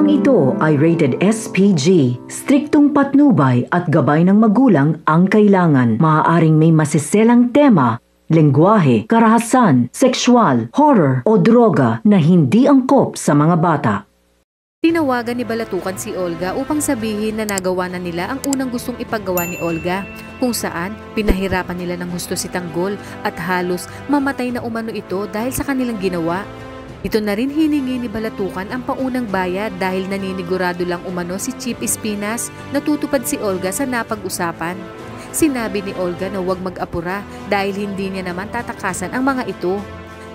Pelikulang ito ay rated SPG. Striktong patnubay at gabay ng magulang ang kailangan. Maaaring may masiselang tema, lengguwahe, karahasan, sexual, horror o droga na hindi angkop sa mga bata. Tinawagan ni Balatukan si Olga upang sabihin na nagawa na nila ang unang gustong ipagawa ni Olga, kung saan pinahirapan nila ng husto si Tanggol at halos mamatay na umano ito dahil sa kanilang ginawa. Ito na rin hiningi ni Balatukan ang paunang bayad dahil naninigurado lang umano si Chief Espinas na tutupad si Olga sa napag-usapan. Sinabi ni Olga na huwag mag-apura dahil hindi niya naman tatakasan ang mga ito.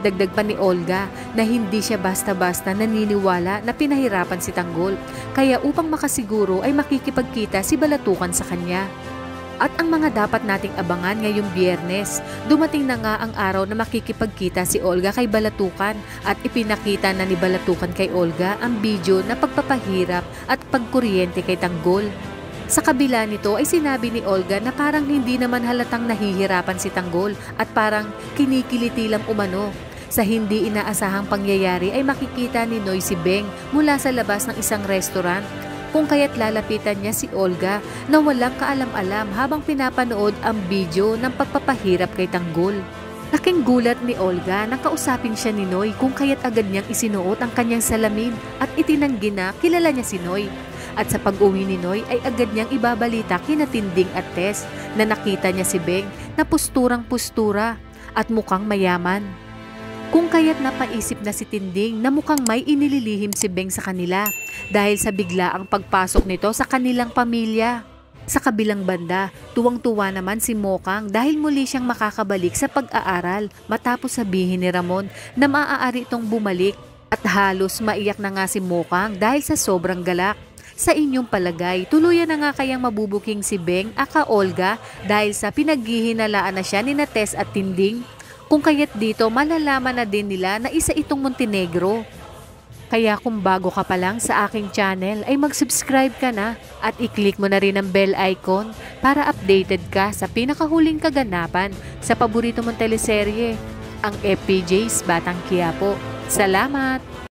Dagdag pa ni Olga na hindi siya basta-basta naniniwala na pinahirapan si Tanggol, kaya upang makasiguro ay makikipagkita si Balatukan sa kanya. At ang mga dapat nating abangan ngayong Biyernes, dumating na nga ang araw na makikipagkita si Olga kay Balatukan at ipinakita na ni Balatukan kay Olga ang video na pagpapahirap at pagkuryente kay Tanggol. Sa kabila nito ay sinabi ni Olga na parang hindi naman halatang nahihirapan si Tanggol at parang kinikiliti lang umano. Sa hindi inaasahang pangyayari ay makikita ni Noy si Beng mula sa labas ng isang restaurant, kung kaya't lalapitan niya si Olga na walang kaalam-alam habang pinapanood ang video ng pagpapahirap kay Tanggol. Laking gulat ni Olga nang kausapin siya ni Noy kung kaya't agad niyang isinuot ang kanyang salamin at itinanggi na kilala niya si Noy. At sa pag-uwi ni Noy ay agad niyang ibabalita kina Tinding at Tess na nakita niya si Beng na pusturang-pustura at mukhang mayaman. Kung kaya't napaisip na si Tinding na mukhang may inililihim si Beng sa kanila dahil sa biglaang pagpasok nito sa kanilang pamilya. Sa kabilang banda, tuwang-tuwa naman si Mokang dahil muli siyang makakabalik sa pag-aaral matapos sabihin ni Ramon na maaari itong bumalik, at halos maiyak na nga si Mokang dahil sa sobrang galak. Sa inyong palagay, tuluyan na nga kayang mabubuking si Beng aka Olga dahil sa pinaghihinalaan na siya ni Tess at Tinding? Kung kaya't dito malalaman na din nila na isa itong Montenegro. Kaya kung bago ka pa lang sa aking channel ay mag-subscribe ka na at i-click mo na rin ang bell icon para updated ka sa pinakahuling kaganapan sa paborito mong teleserye, ang FPJ's Batang Quiapo. Salamat!